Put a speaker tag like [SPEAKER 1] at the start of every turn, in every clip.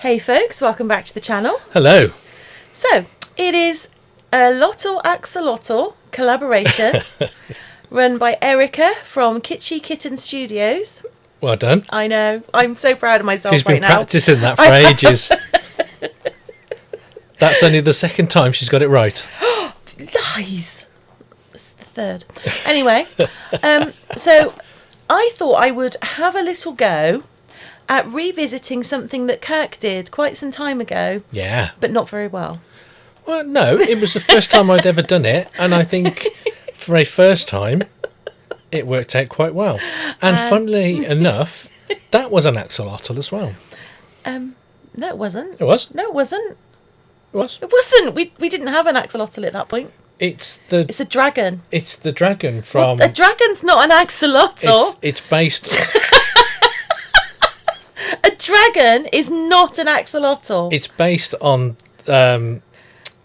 [SPEAKER 1] Hey folks, welcome back to the channel.
[SPEAKER 2] Hello.
[SPEAKER 1] So, it is a Lotto Axolotl collaboration run by Erica from Kitschy Kitten Studios.
[SPEAKER 2] Well done.
[SPEAKER 1] I know, I'm so proud of myself.
[SPEAKER 2] She's been
[SPEAKER 1] now.
[SPEAKER 2] practicing that for ages. That's only the second time she's got it right.
[SPEAKER 1] Lies! It's the third. Anyway, so I thought I would have a little go at revisiting something that Kirk did quite some time ago.
[SPEAKER 2] Yeah.
[SPEAKER 1] But not very well.
[SPEAKER 2] Well, no, it was the first time I'd ever done it, and I think for a first time, it worked out quite well. And funnily enough, that was an axolotl as well.
[SPEAKER 1] No, it wasn't.
[SPEAKER 2] It was?
[SPEAKER 1] No, it wasn't.
[SPEAKER 2] It was?
[SPEAKER 1] It wasn't. We didn't have an axolotl at that point.
[SPEAKER 2] It's
[SPEAKER 1] a dragon.
[SPEAKER 2] It's the dragon from...
[SPEAKER 1] Well, a dragon's not an axolotl.
[SPEAKER 2] It's based...
[SPEAKER 1] A dragon is not an axolotl.
[SPEAKER 2] It's based on How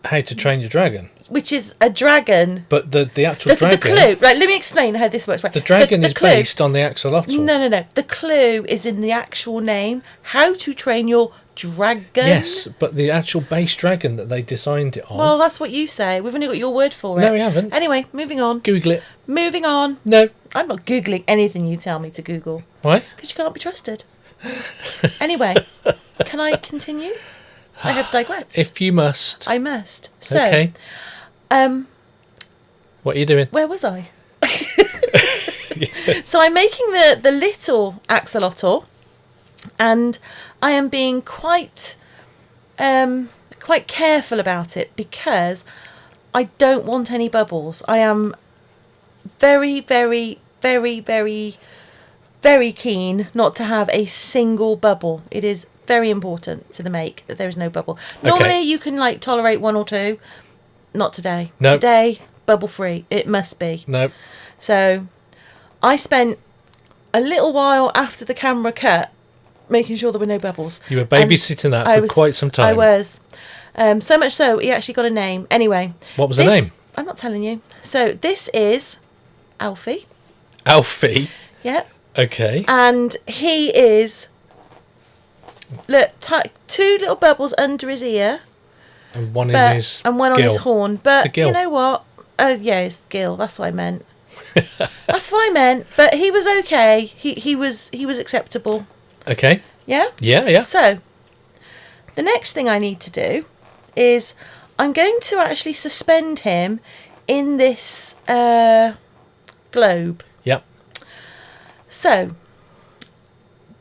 [SPEAKER 2] to Train Your Dragon.
[SPEAKER 1] Which is a dragon.
[SPEAKER 2] But the actual dragon...
[SPEAKER 1] The clue... Right, let me explain how this works. Right.
[SPEAKER 2] The dragon
[SPEAKER 1] the
[SPEAKER 2] is
[SPEAKER 1] clue,
[SPEAKER 2] based on the axolotl.
[SPEAKER 1] No. The clue is in the actual name. How to Train Your Dragon.
[SPEAKER 2] Yes, but the actual base dragon that they designed it on...
[SPEAKER 1] Well, that's what you say. We've only got your word for it.
[SPEAKER 2] No, we haven't.
[SPEAKER 1] Anyway, moving on.
[SPEAKER 2] Google it.
[SPEAKER 1] Moving on.
[SPEAKER 2] No.
[SPEAKER 1] I'm not Googling anything you tell me to Google.
[SPEAKER 2] Why?
[SPEAKER 1] Because you can't be trusted. Anyway, can I continue? I have digressed.
[SPEAKER 2] If you must.
[SPEAKER 1] I must. So,
[SPEAKER 2] okay. What are you doing?
[SPEAKER 1] Where was I? So I'm making the little axolotl, and I am being quite careful about it because I don't want any bubbles. I am very, very, very, very, very keen not to have a single bubble. It is very important to the make that there is no bubble. Normally you can tolerate one or two. Not today.
[SPEAKER 2] No.
[SPEAKER 1] Today, bubble free. It must be.
[SPEAKER 2] No. So
[SPEAKER 1] I spent a little while after the camera cut making sure there were no bubbles.
[SPEAKER 2] You were babysitting that for quite some time.
[SPEAKER 1] I was. So much so, he actually got a name. Anyway.
[SPEAKER 2] What was the name?
[SPEAKER 1] I'm not telling you. So this is Alfie.
[SPEAKER 2] Alfie?
[SPEAKER 1] Yep.
[SPEAKER 2] Okay.
[SPEAKER 1] And he is... Look, two little bubbles under his ear.
[SPEAKER 2] And one in his
[SPEAKER 1] And one
[SPEAKER 2] gill.
[SPEAKER 1] on his horn. But you know what? Yeah, his gill. That's what I meant. That's what I meant. But he was okay. He was acceptable.
[SPEAKER 2] Okay.
[SPEAKER 1] Yeah?
[SPEAKER 2] Yeah.
[SPEAKER 1] So, the next thing I need to do is I'm going to actually suspend him in this globe.
[SPEAKER 2] Yep.
[SPEAKER 1] So,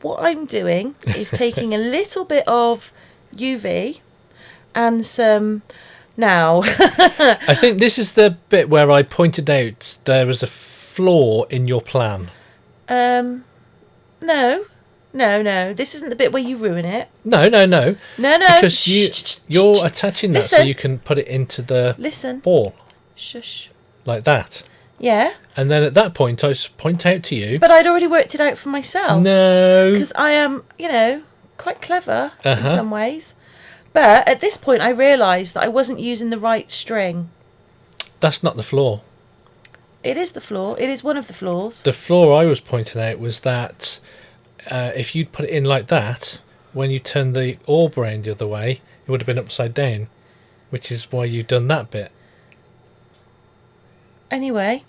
[SPEAKER 1] what I'm doing is taking a little bit of UV and some... Now...
[SPEAKER 2] I think this is the bit where I pointed out there was a flaw in your plan.
[SPEAKER 1] No. This isn't the bit where you ruin it.
[SPEAKER 2] No.
[SPEAKER 1] No.
[SPEAKER 2] Because you're attaching that so you can put it into the ball.
[SPEAKER 1] Shush.
[SPEAKER 2] Like that.
[SPEAKER 1] Yeah.
[SPEAKER 2] And then at that point, I point out to you...
[SPEAKER 1] But I'd already worked it out for myself.
[SPEAKER 2] No.
[SPEAKER 1] Because I am, quite clever in some ways. But at this point, I realised that I wasn't using the right string.
[SPEAKER 2] That's not the flaw.
[SPEAKER 1] It is the flaw. It is one of the flaws.
[SPEAKER 2] The flaw I was pointing out was that if you'd put it in like that, when you turn the orb around the other way, it would have been upside down, which is why you've done that bit.
[SPEAKER 1] Anyway,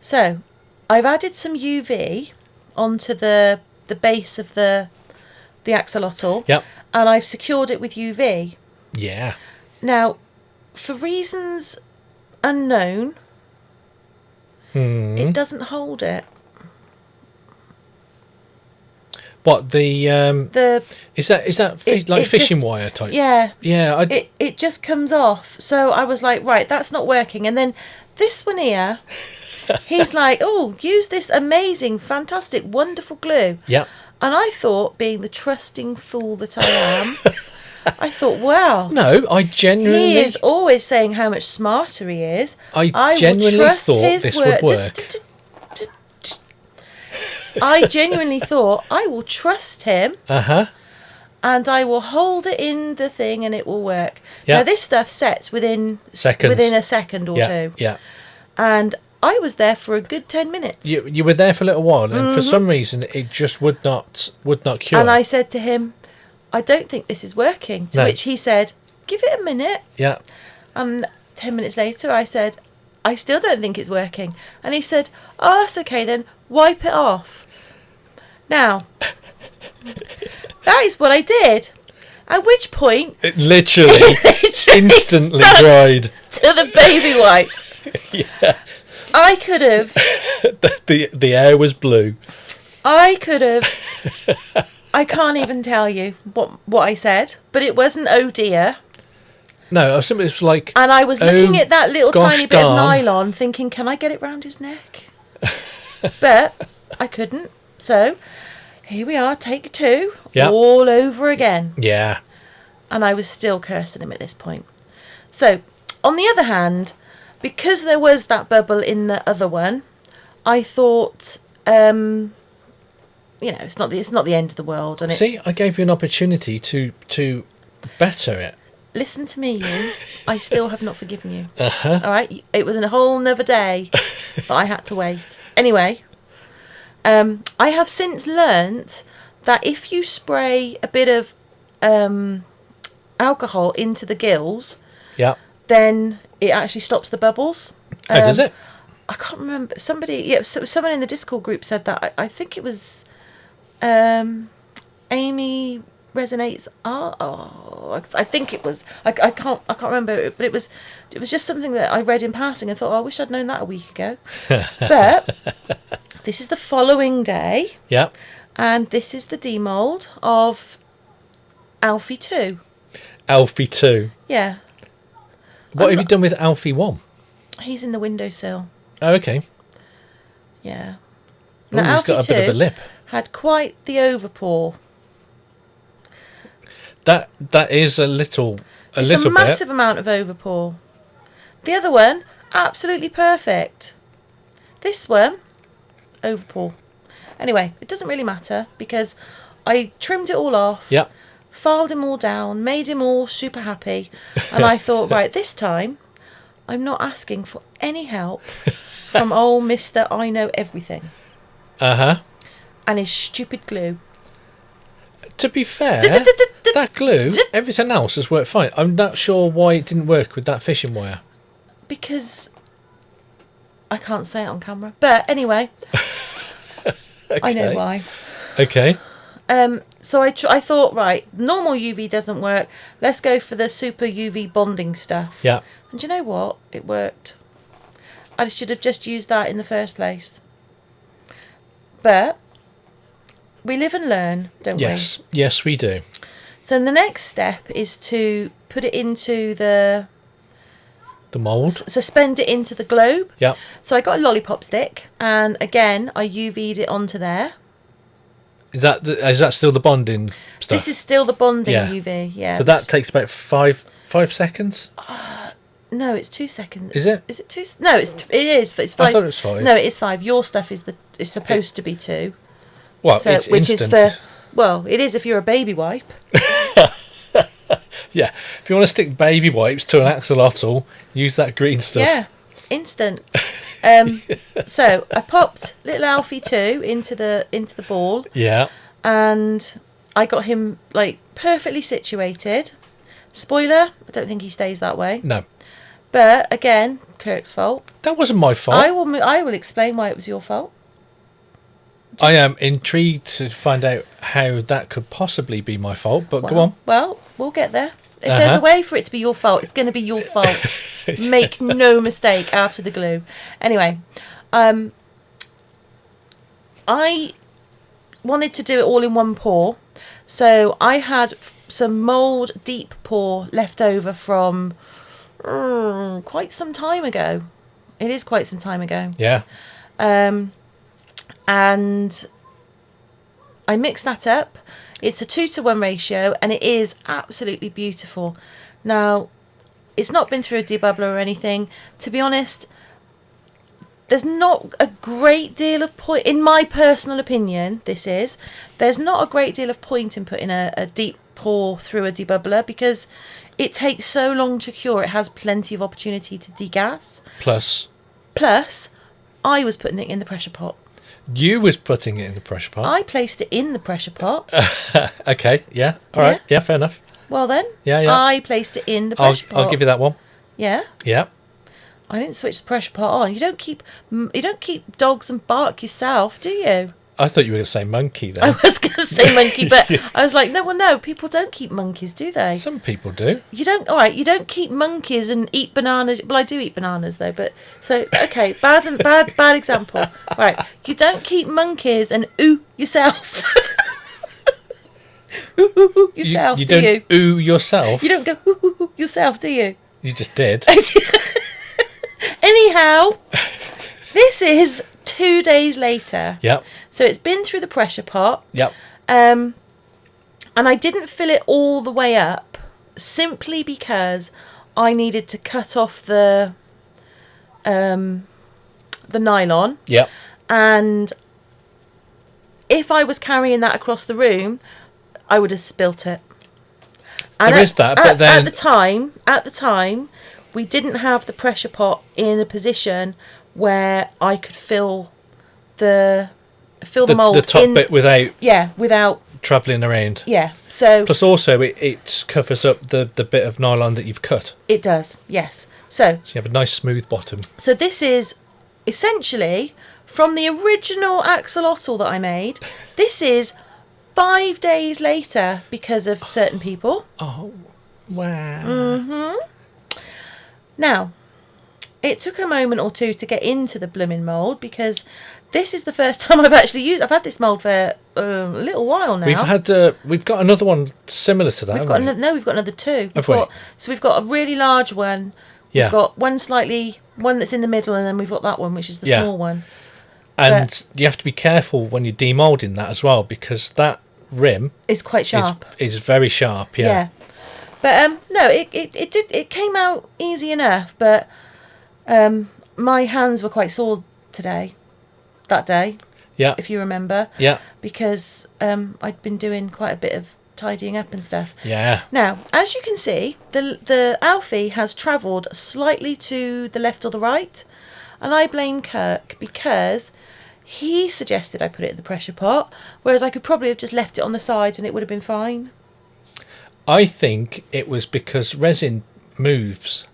[SPEAKER 1] so I've added some UV onto the base of the axolotl.
[SPEAKER 2] Yep.
[SPEAKER 1] And I've secured it with UV.
[SPEAKER 2] Yeah.
[SPEAKER 1] Now, for reasons unknown, it doesn't hold it.
[SPEAKER 2] What the is that like fishing wire type?
[SPEAKER 1] Yeah.
[SPEAKER 2] Yeah.
[SPEAKER 1] It just comes off. So I was like, right, that's not working. And then this one here, he's like, oh, use this amazing, fantastic, wonderful glue.
[SPEAKER 2] Yeah.
[SPEAKER 1] And I thought, being the trusting fool that I am, I thought, wow.
[SPEAKER 2] No, I genuinely...
[SPEAKER 1] He is always saying how much smarter he is.
[SPEAKER 2] I genuinely thought this would work.
[SPEAKER 1] I genuinely thought, I will trust him. And I will hold it in the thing and it will work.
[SPEAKER 2] Yeah.
[SPEAKER 1] Now, this stuff sets within a second or two.
[SPEAKER 2] Yeah.
[SPEAKER 1] And I was there for a good 10 minutes.
[SPEAKER 2] You were there for a little while, and for some reason it just would not cure.
[SPEAKER 1] And I said to him, I don't think this is working. To
[SPEAKER 2] No.
[SPEAKER 1] which he said, give it a minute.
[SPEAKER 2] Yeah.
[SPEAKER 1] And 10 minutes later, I said, I still don't think it's working. And he said, oh, that's okay then. Wipe it off. Now, that is what I did. At which point...
[SPEAKER 2] It literally instantly
[SPEAKER 1] stuck
[SPEAKER 2] dried.
[SPEAKER 1] to the baby wipe.
[SPEAKER 2] Yeah.
[SPEAKER 1] I could have...
[SPEAKER 2] The air was blue.
[SPEAKER 1] I could have... I can't even tell you what I said, but it wasn't oh dear.
[SPEAKER 2] No, it was like...
[SPEAKER 1] And I was looking at that little
[SPEAKER 2] gosh
[SPEAKER 1] tiny bit of
[SPEAKER 2] darn.
[SPEAKER 1] nylon thinking, can I get it round his neck? But I couldn't. So here we are, take 2,
[SPEAKER 2] Yep.
[SPEAKER 1] all over again.
[SPEAKER 2] Yeah.
[SPEAKER 1] And I was still cursing him at this point. So, on the other hand, because there was that bubble in the other one, I thought, it's not the end of the world. And
[SPEAKER 2] See, I gave you an opportunity to better it.
[SPEAKER 1] Listen to me, you. I still have not forgiven you.
[SPEAKER 2] Uh-huh.
[SPEAKER 1] All right? It was a whole nother day that I had to wait. Anyway, I have since learnt that if you spray a bit of alcohol into the gills,
[SPEAKER 2] Yeah.
[SPEAKER 1] then it actually stops the bubbles.
[SPEAKER 2] Oh, does it?
[SPEAKER 1] I can't remember. Someone in the Discord group said that. I think it was Amy Resonates Art. Oh, I think it was. I can't remember. But it was just something that I read in passing and thought, oh, I wish I'd known that a week ago. But this is the following day.
[SPEAKER 2] Yeah.
[SPEAKER 1] And this is the demould of Alfie 2.
[SPEAKER 2] Alfie 2.
[SPEAKER 1] Yeah.
[SPEAKER 2] What have you done with Alfie 1?
[SPEAKER 1] He's in the windowsill.
[SPEAKER 2] Oh, okay.
[SPEAKER 1] Yeah.
[SPEAKER 2] Oh,
[SPEAKER 1] Now,
[SPEAKER 2] he's
[SPEAKER 1] Alfie
[SPEAKER 2] got a bit of a
[SPEAKER 1] 2
[SPEAKER 2] lip.
[SPEAKER 1] had quite the overpour.
[SPEAKER 2] That is a little
[SPEAKER 1] It's
[SPEAKER 2] bit.
[SPEAKER 1] a massive amount of overpour. The other one, absolutely perfect. This one, overpour. Anyway, it doesn't really matter because I trimmed it all off.
[SPEAKER 2] Yep.
[SPEAKER 1] Filed him all down, made him all super happy, and I thought, right, this time I'm not asking for any help from old Mr. I Know Everything
[SPEAKER 2] Uh-huh.
[SPEAKER 1] and his stupid glue.
[SPEAKER 2] To be fair, that glue, everything else has worked fine. I'm not sure why it didn't work with that fishing wire.
[SPEAKER 1] Because I can't say it on camera. But anyway,
[SPEAKER 2] Okay.
[SPEAKER 1] I know why.
[SPEAKER 2] Okay.
[SPEAKER 1] So I thought, right, normal UV doesn't work. Let's go for the super UV bonding stuff.
[SPEAKER 2] Yeah.
[SPEAKER 1] And do you know what? It worked. I should have just used that in the first place. But we live and learn, don't
[SPEAKER 2] Yes. Yes, we do.
[SPEAKER 1] we? So the next step is to put it into the...
[SPEAKER 2] The mould.
[SPEAKER 1] Suspend it into the globe.
[SPEAKER 2] Yeah.
[SPEAKER 1] So I got a lollipop stick, and again, I UV'd it onto there.
[SPEAKER 2] Is that still the bonding stuff?
[SPEAKER 1] This is still the bonding
[SPEAKER 2] Yeah.
[SPEAKER 1] UV, yeah.
[SPEAKER 2] So that takes about five seconds?
[SPEAKER 1] No, it's 2 seconds.
[SPEAKER 2] Is it?
[SPEAKER 1] Is it 2? No, it is. It's 5.
[SPEAKER 2] I thought it was 5.
[SPEAKER 1] No, it is 5. Your stuff is supposed to be 2.
[SPEAKER 2] Well,
[SPEAKER 1] So,
[SPEAKER 2] it's
[SPEAKER 1] which
[SPEAKER 2] instant.
[SPEAKER 1] is for... Well, it is if you're a baby wipe.
[SPEAKER 2] Yeah. If you want to stick baby wipes to an axolotl, use that green stuff.
[SPEAKER 1] Yeah, instant. So I popped little Alfie 2 into the ball,
[SPEAKER 2] Yeah.
[SPEAKER 1] and I got him like perfectly situated. Spoiler: I don't think he stays that way.
[SPEAKER 2] No.
[SPEAKER 1] But again, Kirk's fault.
[SPEAKER 2] That wasn't my fault.
[SPEAKER 1] I will explain why it was your fault.
[SPEAKER 2] I am intrigued to find out how that could possibly be my fault, but go on.
[SPEAKER 1] Well, we'll get there. If there's a way for it to be your fault, it's going to be your fault. Make no mistake after the glue. Anyway, I wanted to do it all in one pour. So I had some Mould deep pour left over from quite some time ago. It is quite some time ago.
[SPEAKER 2] Yeah.
[SPEAKER 1] And I mixed that up. It's a 2-to-1 ratio, and it is absolutely beautiful. Now, it's not been through a debubbler or anything. To be honest, there's not a great deal of point, in my personal opinion, there's not a great deal of point in putting a deep pour through a debubbler because it takes so long to cure. It has plenty of opportunity to degas.
[SPEAKER 2] Plus,
[SPEAKER 1] Plus, I was putting it in the pressure pot.
[SPEAKER 2] You was putting it in the pressure pot.
[SPEAKER 1] I placed it in the pressure pot.
[SPEAKER 2] Okay, yeah. All right. Yeah, fair enough.
[SPEAKER 1] Well then,
[SPEAKER 2] Yeah.
[SPEAKER 1] I placed it in the pressure pot.
[SPEAKER 2] I'll give you that one.
[SPEAKER 1] Yeah.
[SPEAKER 2] Yeah.
[SPEAKER 1] I didn't switch the pressure pot on. You don't keep dogs and bark yourself, do you?
[SPEAKER 2] I thought you were going to say monkey then.
[SPEAKER 1] I was going to say monkey, but I was like, no, people don't keep monkeys, do they?
[SPEAKER 2] Some people do.
[SPEAKER 1] You don't. All right, you don't keep monkeys and eat bananas. Well, I do eat bananas though, but so okay, bad example. Right, you don't keep monkeys and yourself. Ooh yourself.
[SPEAKER 2] You
[SPEAKER 1] do
[SPEAKER 2] don't
[SPEAKER 1] you?
[SPEAKER 2] yourself.
[SPEAKER 1] You don't go ooh yourself, do you?
[SPEAKER 2] You just did.
[SPEAKER 1] Anyhow, this is 2 days later.
[SPEAKER 2] Yep.
[SPEAKER 1] So it's been through the pressure pot.
[SPEAKER 2] Yep.
[SPEAKER 1] And I didn't fill it all the way up simply because I needed to cut off the nylon.
[SPEAKER 2] Yep.
[SPEAKER 1] And if I was carrying that across the room, I would have spilt it. And
[SPEAKER 2] there is that, but then
[SPEAKER 1] at the time, we didn't have the pressure pot in a position where I could fill the mould.
[SPEAKER 2] The top bit
[SPEAKER 1] without
[SPEAKER 2] travelling around.
[SPEAKER 1] Yeah. So
[SPEAKER 2] plus also it covers up the bit of nylon that you've cut.
[SPEAKER 1] It does, yes. So
[SPEAKER 2] you have a nice smooth bottom.
[SPEAKER 1] So this is essentially from the original axolotl that I made. This is 5 days later because of certain people.
[SPEAKER 2] Oh, wow.
[SPEAKER 1] Now, it took a moment or two to get into the blooming mould because this is the first time I've actually used. I've had this mould for a little while now.
[SPEAKER 2] We've got another one similar to that.
[SPEAKER 1] We've got another two. We've got a really large one.
[SPEAKER 2] Yeah.
[SPEAKER 1] We've got one that's in the middle, and then we've got that one, which is the small one.
[SPEAKER 2] And you have to be careful when you're demoulding that as well because that rim
[SPEAKER 1] is quite sharp.
[SPEAKER 2] Is very sharp. Yeah.
[SPEAKER 1] But no, it came out easy enough, but my hands were quite sore that day.
[SPEAKER 2] Yeah.
[SPEAKER 1] If you remember.
[SPEAKER 2] Yeah.
[SPEAKER 1] Because I'd been doing quite a bit of tidying up and stuff.
[SPEAKER 2] Yeah.
[SPEAKER 1] Now, as you can see, the Alfie has travelled slightly to the left or the right, and I blame Kirk because he suggested I put it in the pressure pot, whereas I could probably have just left it on the sides and it would have been fine.
[SPEAKER 2] I think it was because resin moves.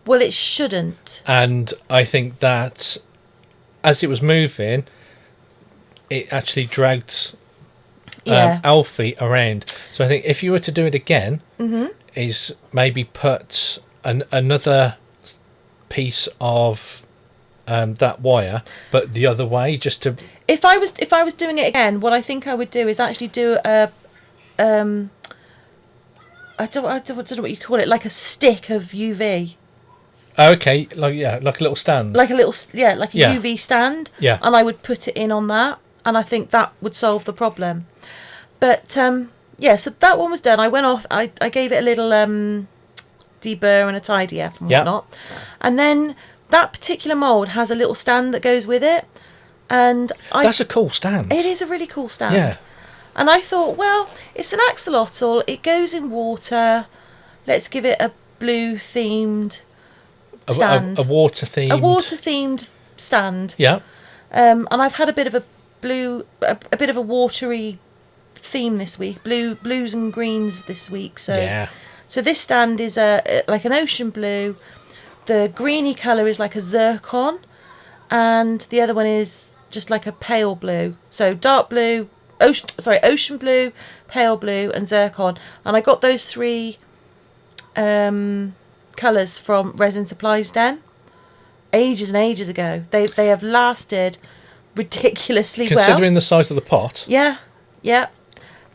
[SPEAKER 1] Well, it shouldn't.
[SPEAKER 2] And I think that as it was moving, it actually dragged Alfie around. So I think if you were to do it again, is maybe put another piece of that wire, but the other way, just to.
[SPEAKER 1] If I was doing it again, what I think I would do is actually do a I don't know what you call it, like a stick of UV.
[SPEAKER 2] Okay, like a little stand.
[SPEAKER 1] Like a UV stand.
[SPEAKER 2] Yeah.
[SPEAKER 1] And I would put it in on that, and I think that would solve the problem. But so that one was done. I went off. I gave it a little deburr and a tidy up and whatnot. And then that particular mould has a little stand that goes with it, and
[SPEAKER 2] that's a cool stand.
[SPEAKER 1] It is a really cool stand.
[SPEAKER 2] Yeah.
[SPEAKER 1] And I thought, well, it's an axolotl. It goes in water. Let's give it a blue themed stand.
[SPEAKER 2] A water themed.
[SPEAKER 1] A water themed stand.
[SPEAKER 2] Yeah.
[SPEAKER 1] And I've had a bit of a bit of a watery theme this week. Blues and greens this week. So So this stand is like an ocean blue. The greeny colour is like a zircon, and the other one is just like a pale blue. So dark blue. Ocean blue, pale blue, and zircon, and I got those three colours from Resin Supplies Den ages and ages ago. They have lasted ridiculously well.
[SPEAKER 2] Considering the size of the pot.
[SPEAKER 1] Yeah.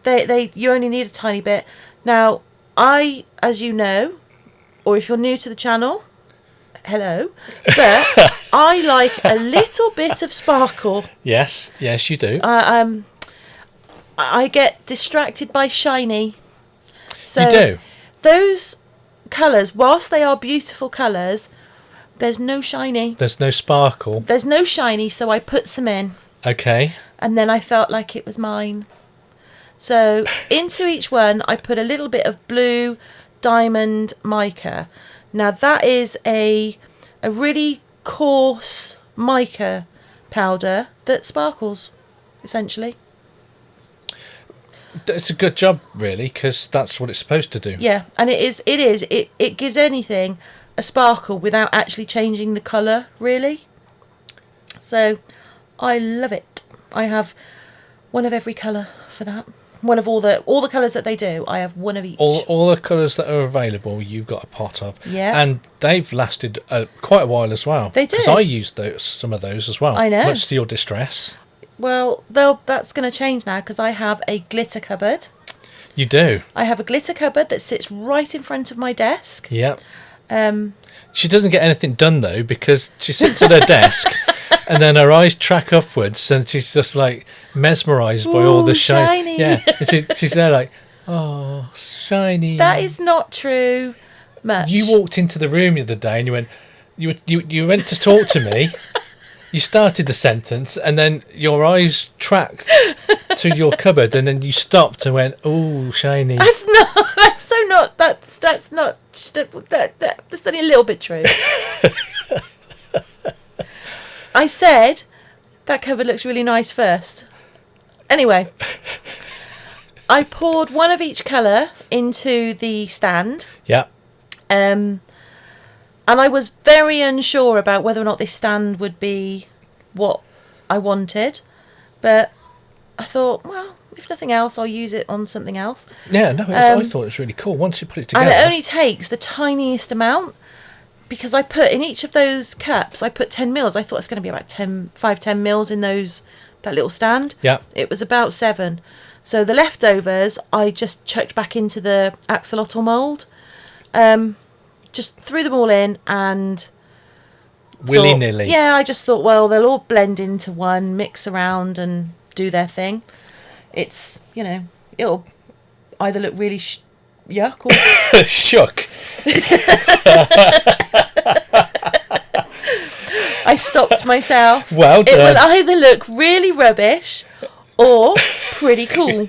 [SPEAKER 1] They you only need a tiny bit. Now, as you know, or if you're new to the channel, hello, but I like a little bit of sparkle.
[SPEAKER 2] Yes, you do.
[SPEAKER 1] I get distracted by shiny. So
[SPEAKER 2] you do.
[SPEAKER 1] Those colours, whilst they are beautiful colours, there's no shiny.
[SPEAKER 2] There's no sparkle.
[SPEAKER 1] There's no shiny, so I put some in.
[SPEAKER 2] Okay.
[SPEAKER 1] And then I felt like it was mine. So into each one, I put a little bit of blue diamond mica. Now that is a really coarse mica powder that sparkles, essentially.
[SPEAKER 2] It's a good job, really, because that's what it's supposed to do.
[SPEAKER 1] Yeah, and it gives anything a sparkle without actually changing the colour, really. So I love it. I have one of every colour for that. One of all the colours that they do, I have one of each.
[SPEAKER 2] All the colours that are available, you've got a pot of.
[SPEAKER 1] Yeah.
[SPEAKER 2] And they've lasted quite a while as well.
[SPEAKER 1] They do.
[SPEAKER 2] Because I used some of those as well.
[SPEAKER 1] I know.
[SPEAKER 2] Much to your distress.
[SPEAKER 1] Well, that's going to change now because I have a glitter cupboard.
[SPEAKER 2] You do?
[SPEAKER 1] I have a glitter cupboard that sits right in front of my desk.
[SPEAKER 2] Yeah. She doesn't get anything done, though, because she sits at her desk and then her eyes track upwards and she's just like mesmerised by all the
[SPEAKER 1] shiny.
[SPEAKER 2] Yeah. And she's there like, oh, shiny.
[SPEAKER 1] That is not true much.
[SPEAKER 2] You walked into the room the other day and you went, you went to talk to me. You started the sentence and then your eyes tracked to your cupboard and then you stopped and went, oh, shiny.
[SPEAKER 1] That's only a little bit true. I said that cupboard looks really nice first. Anyway, I poured one of each colour into the stand.
[SPEAKER 2] Yeah.
[SPEAKER 1] And I was very unsure about whether or not this stand would be what I wanted. But I thought, well, if nothing else, I'll use it on something else.
[SPEAKER 2] Yeah, no, I thought it was really cool once you put it together.
[SPEAKER 1] And it only takes the tiniest amount because I put in each of those cups, I put 10 mils. I thought it's going to be about 10 mils in that little stand.
[SPEAKER 2] Yeah.
[SPEAKER 1] It was about 7. So the leftovers, I just chucked back into the axolotl mould. Just threw them all in and
[SPEAKER 2] willy-nilly.
[SPEAKER 1] Yeah, I just thought, well, they'll all blend into one, mix around and do their thing. It's, it'll either look really yuck or...
[SPEAKER 2] Shook.
[SPEAKER 1] I stopped myself.
[SPEAKER 2] Well done.
[SPEAKER 1] It will either look really rubbish or pretty cool.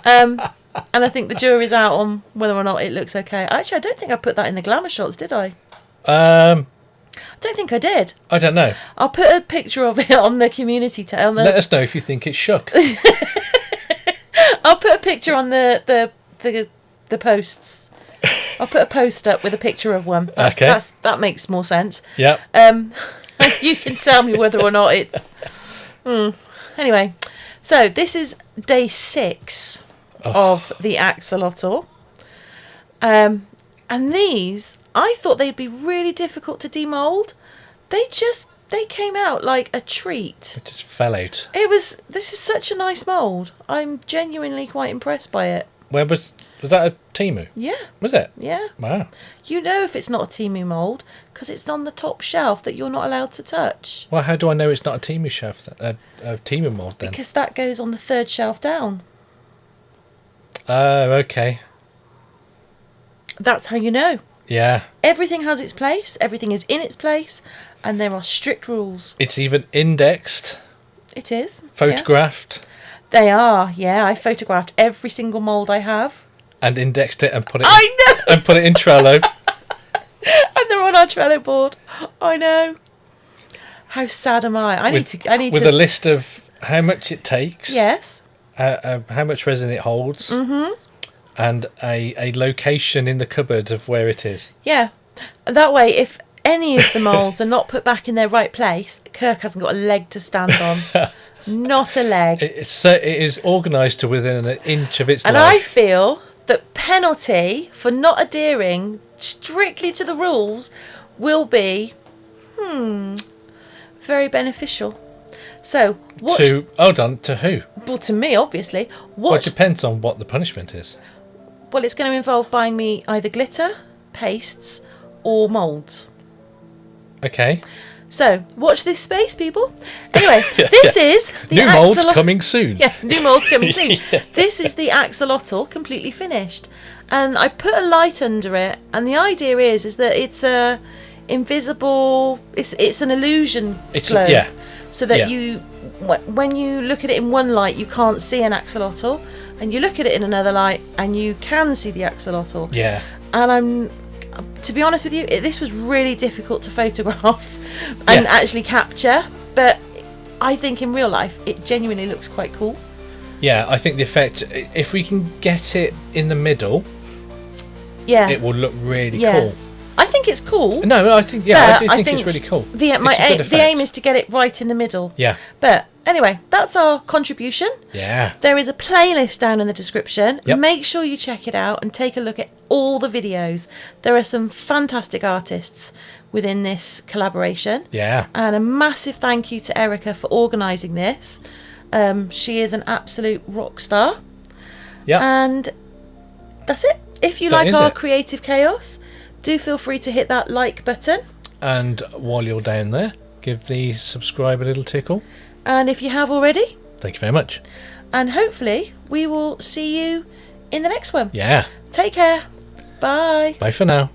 [SPEAKER 1] And I think the jury's out on whether or not it looks okay. Actually, I don't think I put that in the glamour shots, did I? I don't think I did.
[SPEAKER 2] I don't know.
[SPEAKER 1] I'll put a picture of it on the community tab.
[SPEAKER 2] Let us know if you think it's shook.
[SPEAKER 1] I'll put a picture on the posts. I'll put a post up with a picture of one. That makes more sense.
[SPEAKER 2] Yeah.
[SPEAKER 1] You can tell me whether or not it's... Anyway, so this is day 6 of the axolotl. And these, I thought they'd be really difficult to demould. They came out like a treat.
[SPEAKER 2] It just fell out.
[SPEAKER 1] This is such a nice mould. I'm genuinely quite impressed by it.
[SPEAKER 2] Where was that a Temu?
[SPEAKER 1] Yeah.
[SPEAKER 2] Was it?
[SPEAKER 1] Yeah.
[SPEAKER 2] Wow.
[SPEAKER 1] You know if it's not a Temu mould because it's on the top shelf that you're not allowed to touch.
[SPEAKER 2] Well, how do I know it's not a Temu shelf? A Temu mould then?
[SPEAKER 1] Because that goes on the 3rd shelf down.
[SPEAKER 2] Oh, okay.
[SPEAKER 1] That's how you know.
[SPEAKER 2] Yeah.
[SPEAKER 1] Everything has its place. Everything is in its place. And there are strict rules.
[SPEAKER 2] It's even indexed.
[SPEAKER 1] It is.
[SPEAKER 2] Photographed.
[SPEAKER 1] Yeah. They are, yeah. I photographed every single mould I have.
[SPEAKER 2] And indexed it and put it
[SPEAKER 1] I know!
[SPEAKER 2] And put it in Trello.
[SPEAKER 1] And they're on our Trello board. I know. How sad am I? I need to
[SPEAKER 2] with a list of how much it takes.
[SPEAKER 1] Yes.
[SPEAKER 2] How much resin it holds. Mm-hmm. And a location in the cupboard of where it is.
[SPEAKER 1] Yeah. That way, if any of the moulds are not put back in their right place, Kirk hasn't got a leg to stand on. Not a leg.
[SPEAKER 2] It is organised to within an inch of its life.
[SPEAKER 1] And I feel that penalty for not adhering strictly to the rules will be very beneficial. So,
[SPEAKER 2] to who?
[SPEAKER 1] Well, to me, obviously.
[SPEAKER 2] Well, it depends on what the punishment is.
[SPEAKER 1] Well, it's going to involve buying me either glitter, pastes, or moulds.
[SPEAKER 2] Okay.
[SPEAKER 1] So, watch this space, people. Anyway, this is the
[SPEAKER 2] new moulds coming soon.
[SPEAKER 1] Yeah, new moulds coming soon. This is the axolotl completely finished. And I put a light under it, and the idea is that it's a invisible, it's an illusion glow. So that when you look at it in one light, you can't see an axolotl, and you look at it in another light, and you can see the axolotl.
[SPEAKER 2] Yeah.
[SPEAKER 1] And to be honest with you, this was really difficult to photograph and actually capture, but I think in real life it genuinely looks quite cool.
[SPEAKER 2] Yeah, I think the effect, if we can get it in the middle,
[SPEAKER 1] Yeah,
[SPEAKER 2] it will look really
[SPEAKER 1] Yeah.
[SPEAKER 2] cool.
[SPEAKER 1] I think it's cool.
[SPEAKER 2] No, I think, yeah, I
[SPEAKER 1] but
[SPEAKER 2] do think it's really cool.
[SPEAKER 1] The
[SPEAKER 2] It's a good
[SPEAKER 1] the
[SPEAKER 2] effect.
[SPEAKER 1] aim is to get it right in the middle.
[SPEAKER 2] Yeah.
[SPEAKER 1] But anyway, that's our contribution.
[SPEAKER 2] Yeah.
[SPEAKER 1] There is a playlist down in the description.
[SPEAKER 2] Yep.
[SPEAKER 1] Make sure you check it out and take a look at all the videos. There are some fantastic artists within this collaboration.
[SPEAKER 2] Yeah.
[SPEAKER 1] And a massive thank you to Erica for organising this. She is an absolute rock star.
[SPEAKER 2] Yeah.
[SPEAKER 1] And that's it. If you
[SPEAKER 2] That
[SPEAKER 1] like
[SPEAKER 2] is
[SPEAKER 1] our
[SPEAKER 2] it.
[SPEAKER 1] creative chaos, do feel free to hit that like button.
[SPEAKER 2] And while you're down there, give the subscribe a little tickle.
[SPEAKER 1] And if you have already,
[SPEAKER 2] Thank you very much.
[SPEAKER 1] and hopefully we will see you in the next one.
[SPEAKER 2] Yeah.
[SPEAKER 1] Take care. Bye.
[SPEAKER 2] Bye for now.